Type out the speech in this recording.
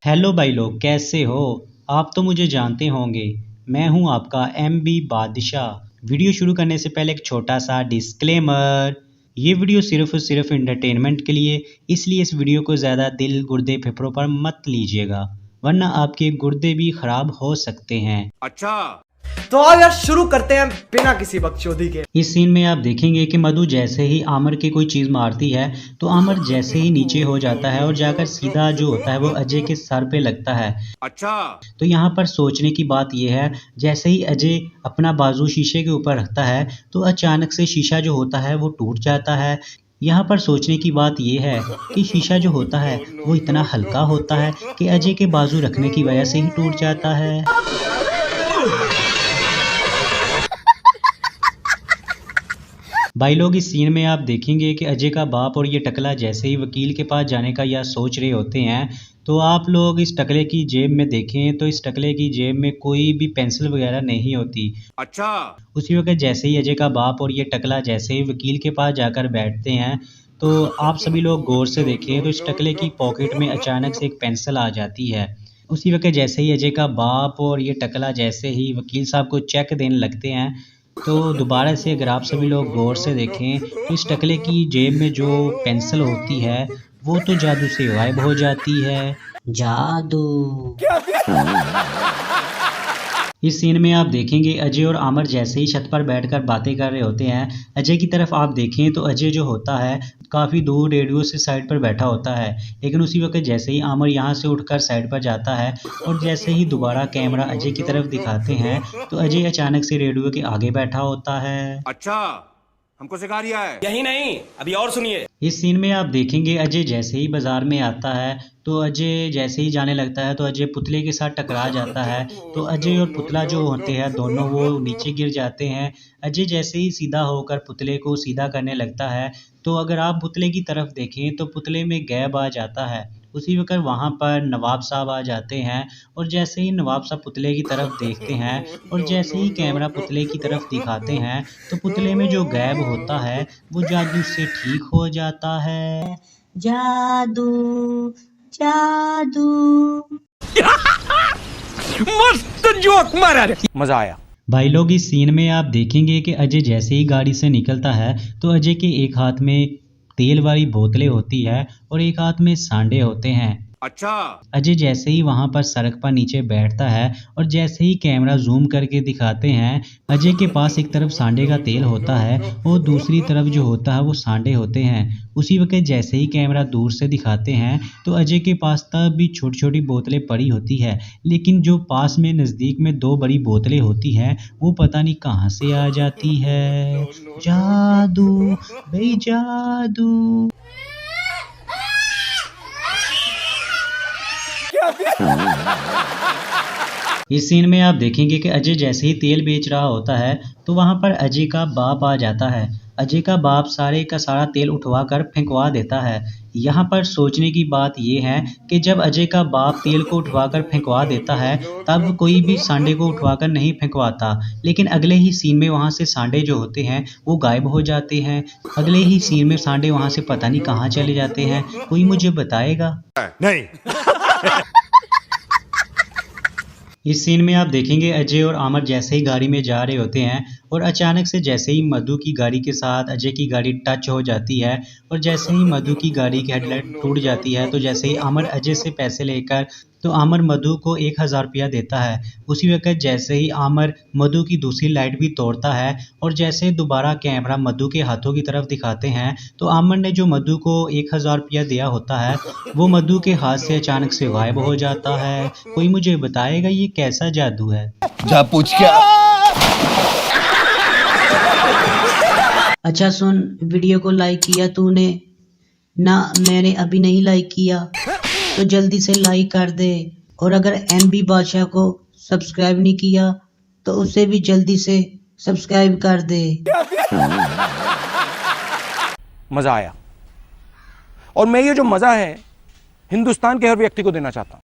Hello भाई लोग, कैसे हो आप? तो मुझे जानते होंगे, मैं हूं आपका MB बादशाह। वीडियो शुरू करने से पहले एक छोटा सा डिस्क्लेमर। ये वीडियो सिर्फ और सिर्फ एंटरटेनमेंट के लिए, इसलिए इस वीडियो को ज़्यादा दिल गुर्दे फेफड़ों पर मत लीजिएगा, वरना आपके गुर्दे भी खराब हो सकते हैं। अच्छा, तो आओ यार शुरू करते हैं बिना किसी बकचोदी के। इस सीन में आप देखेंगे कि मधु जैसे ही आमिर की कोई चीज मारती है तो आमिर जैसे ही नीचे हो जाता है और जाकर सीधा जो होता है वो अजय के सर पे लगता है। अच्छा, तो यहाँ पर सोचने की बात यह है, जैसे ही अजय अपना बाजू शीशे के ऊपर रखता है तो अचानक से शीशा जो होता है वो टूट जाता है। यहाँ पर सोचने की बात यह है कि शीशा जो होता है वो इतना हल्का होता है कि अजय के बाजू रखने की वजह से ही टूट जाता है। भाई लोग, इस सीन में आप देखेंगे कि अजय का बाप और ये टकला जैसे ही वकील के पास जाने का या सोच रहे होते हैं तो आप लोग इस टकले की जेब में देखें तो इस टकले की जेब में कोई भी पेंसिल वगैरह नहीं होती। अच्छा, उसी वक्त जैसे ही अजय का बाप और ये टकला जैसे ही वकील के पास जाकर बैठते हैं तो आप सभी लोग गौर से देखें तो इस टकले की पॉकेट में अचानक से एक पेंसिल आ जाती है। उसी वक्त जैसे ही अजय का बाप और ये टकला जैसे ही वकील साहब को चेक देने लगते हैं तो दोबारा से अगर आप सभी लोग गौर से देखें तो इस टकले की जेब में जो पेंसिल होती है वो तो जादू से गायब हो जाती है। जादू। इस सीन में आप देखेंगे अजय और आमिर जैसे ही छत पर बैठकर बातें कर रहे होते हैं। अजय की तरफ आप देखें तो अजय जो होता है काफ़ी दूर रेडियो से साइड पर बैठा होता है, लेकिन उसी वक्त जैसे ही आमिर यहाँ से उठकर साइड पर जाता है और जैसे ही दोबारा कैमरा अजय की तरफ दिखाते हैं तो अजय अचानक से रेडियो के आगे बैठा होता है। अच्छा, हमको सिखा रिया है। यही नहीं, अभी और सुनिए। इस सीन में आप देखेंगे अजय जैसे ही बाजार में आता है तो अजय जैसे ही जाने लगता है तो अजय पुतले के साथ टकरा जाता है। तो अजय और पुतला जो होते हैं दोनों वो नीचे गिर जाते हैं। अजय जैसे ही सीधा होकर पुतले को सीधा करने लगता है तो अगर आप पुतले की तरफ देखें तो पुतले में गैब आ जाता है। उसी वक्त वहाँ पर नवाब साहब आ जाते हैं और जैसे ही नवाब साहब पुतले की तरफ देखते हैं और जैसे ही कैमरा पुतले की तरफ दिखाते हैं तो पुतले में जो गैब होता है वो जादू से ठीक हो जाता है। जादू जादू। मस्त जोक मारा रे, मजा आया। भाई लोग, इस सीन में आप देखेंगे कि अजय जैसे ही गाड़ी से निकलता है तो अजय के एक हाथ में तेल वाली बोतलें होती है और एक हाथ में सांडे होते हैं। अच्छा, अजय जैसे ही वहां पर सड़क पर नीचे बैठता है और जैसे ही कैमरा जूम करके दिखाते हैं अजय के पास एक तरफ सांडे का तेल होता है और दूसरी तरफ जो होता है वो सांडे होते हैं। उसी वक्त जैसे ही कैमरा दूर से दिखाते हैं तो अजय के पास तब भी छोटी छोटी बोतलें पड़ी होती है, लेकिन जो पास में नज़दीक में दो बड़ी बोतलें होती हैं वो पता नहीं कहाँ से आ जाती है। जादू भाई जादू। इस सीन में आप देखेंगे कि अजय जैसे ही तेल बेच रहा होता है तो वहां पर अजय का बाप आ जाता है। अजय का बाप सारे का सारा तेल उठवा कर फेंकवा देता है। यहाँ पर सोचने की बात यह है कि जब अजय का बाप तेल को उठवा कर फेंकवा देता है तब कोई भी सांडे को उठवा कर नहीं फेंकवाता, लेकिन अगले ही सीन में वहाँ से सांडे जो होते हैं वो गायब हो जाते हैं। अगले ही सीन में सांडे वहाँ से पता नहीं कहाँ चले जाते हैं, कोई मुझे बताएगा? नहीं। इस सीन में आप देखेंगे अजय और आमिर जैसे ही गाड़ी में जा रहे होते हैं और अचानक से जैसे ही मधु की गाड़ी के साथ अजय की गाड़ी टच हो जाती है और जैसे ही मधु की गाड़ी की हेडलाइट टूट जाती है तो जैसे ही आमिर अजय से पैसे लेकर तो आमिर मधु को 1000 रुपया देता है। उसी वक्त जैसे ही आमिर मधु की दूसरी लाइट भी तोड़ता है और जैसे दोबारा कैमरा मधु के हाथों की तरफ दिखाते हैं तो आमिर ने जो मधु को 1000 रुपया दिया होता है वो मधु के हाथ से अचानक से गायब हो जाता है। कोई मुझे बताएगा ये कैसा जादू है? जा पूछ क्या। अच्छा सुन, वीडियो को लाइक किया तूने ना? मैंने अभी नहीं लाइक किया तो जल्दी से लाइक कर दे, और अगर MB बादशाह को सब्सक्राइब नहीं किया तो उसे भी जल्दी से सब्सक्राइब कर दे। मजा आया, और मैं ये जो मजा है हिंदुस्तान के हर व्यक्ति को देना चाहता हूं।